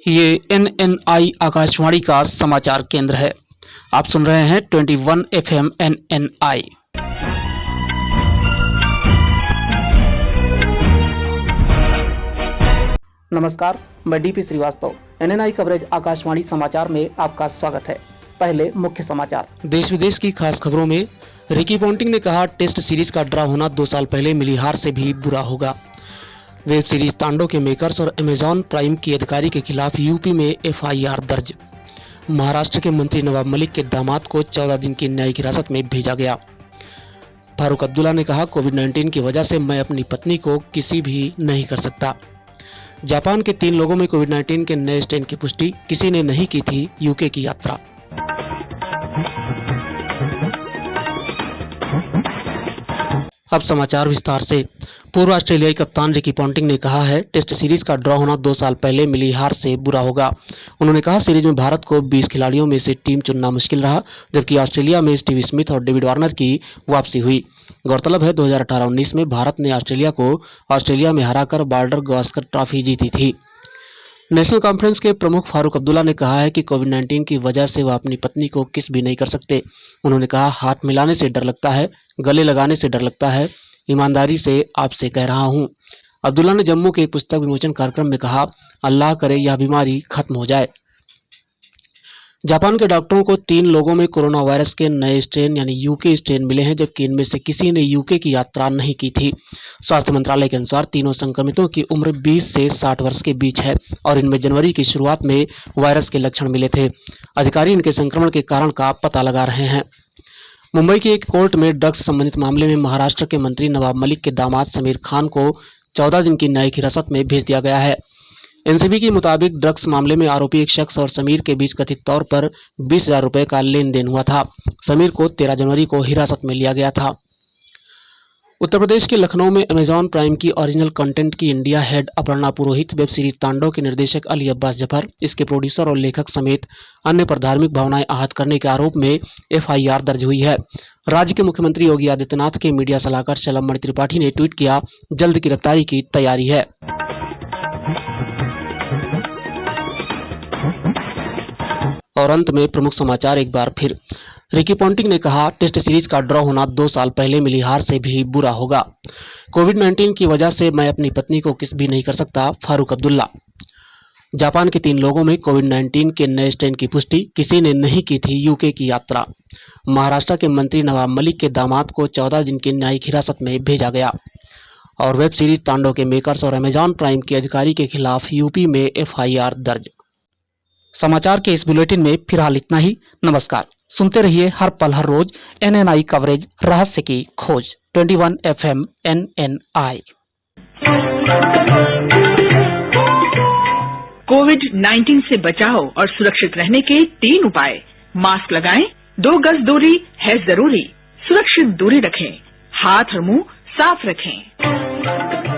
ये NNI आकाशवाणी का समाचार केंद्र है। आप सुन रहे हैं 21 FM NNI। नमस्कार, मैं DP Srivastava. NNI coverage Akashvani समाचार में आपका स्वागत है। पहले मुख्य समाचार। देश विदेश की खास खबरों में रिकी पॉन्टिंग ने कहा, टेस्ट सीरीज का ड्रा होना 2 साल पहले मिली हार से भी बुरा होगा। वेब सीरीज तांडव के मेकर्स और अमेजॉन प्राइम की अधिकारी के खिलाफ यूपी में FIR दर्ज। महाराष्ट्र के मंत्री नवाब मलिक के दामाद को 14 दिन की न्यायिक हिरासत में भेजा गया। फारूक अब्दुल्ला ने कहा, कोविड-19 की वजह से मैं अपनी पत्नी को किसी भी नहीं कर सकता। जापान के 3 लोगों में कोविड-19 के नए स्ट्रेन की पुष्टि, किसी ने नहीं की थी यूके की यात्रा। अब समाचार विस्तार से। पूर्व ऑस्ट्रेलियाई कप्तान रिकी पॉन्टिंग ने कहा है, टेस्ट सीरीज का ड्रॉ होना 2 साल पहले मिली हार से बुरा होगा। उन्होंने कहा, सीरीज में भारत को 20 खिलाड़ियों में से टीम चुनना मुश्किल रहा, जबकि ऑस्ट्रेलिया में स्टीव स्मिथ और डेविड वार्नर की वापसी हुई। गौरतलब है, 2018-19 में भारत ने ऑस्ट्रेलिया को ऑस्ट्रेलिया में हराकर बॉर्डर गावस्कर ट्रॉफी जीती थी। नेशनल कॉन्फ्रेंस के प्रमुख फारूक अब्दुल्ला ने कहा है कि कोविड-19 की वजह से वह अपनी पत्नी को किस भी नहीं कर सकते। उन्होंने कहा, हाथ मिलाने से डर लगता है, गले लगाने से डर लगता है, ईमानदारी से आपसे कह रहा हूं। अब्दुल्ला ने जम्मू के एक पुस्तक विमोचन कार्यक्रम में कहा, अल्लाह करे यह बीमारी खत्म हो जाए। जापान के डॉक्टरों को 3 लोगों में कोरोना वायरस के नए स्ट्रेन यानी यूके स्ट्रेन मिले हैं, जबकि इनमें से किसी ने यूके की यात्रा नहीं की थी। स्वास्थ्य मंत्रालय के अनुसार तीनों संक्रमितों की उम्र 20 से 60 वर्ष के बीच है और इनमें जनवरी की शुरुआत में वायरस के लक्षण मिले थे। अधिकारी इनके संक्रमण के कारण का पता लगा रहे हैं। मुंबई की एक कोर्ट में ड्रग्स संबंधित मामले में महाराष्ट्र के मंत्री नवाब मलिक के दामाद समीर खान को 14 दिन की न्यायिक हिरासत में भेज दिया गया है। एनसीबी के मुताबिक ड्रग्स मामले में आरोपी एक शख्स और समीर के बीच कथित तौर पर 20,000 रुपए का लेन देन हुआ था। समीर को 13 जनवरी को हिरासत में लिया गया था। उत्तर प्रदेश के लखनऊ में अमेजॉन प्राइम की ओरिजिनल कंटेंट की इंडिया हेड अपर्णा पुरोहित, वेब सीरीज तांडव के निर्देशक अली अब्बास जफर, इसके प्रोड्यूसर और लेखक समेत अन्य पर धार्मिक भावनाएं आहत करने के आरोप में FIR दर्ज हुई है। राज्य के मुख्यमंत्री योगी आदित्यनाथ के मीडिया सलाहकार शलभ त्रिपाठी ने ट्वीट किया, जल्द गिरफ्तारी की तैयारी है। और अंत में प्रमुख समाचार एक बार फिर। रिकी पॉन्टिंग ने कहा, टेस्ट सीरीज का ड्रॉ होना 2 साल पहले मिली हार से भी बुरा होगा। कोविड-19 की वजह से मैं अपनी पत्नी को किस भी नहीं कर सकता, फारूक अब्दुल्ला। जापान के 3 लोगों में कोविड-19 के नए स्ट्रेन की पुष्टि, किसी ने नहीं की थी यूके की यात्रा। महाराष्ट्र के मंत्री नवाब मलिक के दामाद को 14 दिन की न्यायिक हिरासत में भेजा गया। और वेब सीरीज तांडव के मेकर्स और अमेजॉन प्राइम के अधिकारी के खिलाफ यूपी में FIR दर्ज। समाचार के इस बुलेटिन में फिलहाल इतना ही। नमस्कार। सुनते रहिए हर पल हर रोज NNI कवरेज, रहस्य की खोज। 21 FM NNI। कोविड-19 से बचाव और सुरक्षित रहने के 3 उपाय। मास्क लगाएं, 2 गज दूरी है जरूरी, सुरक्षित दूरी रखें, हाथ और मुंह साफ रखें।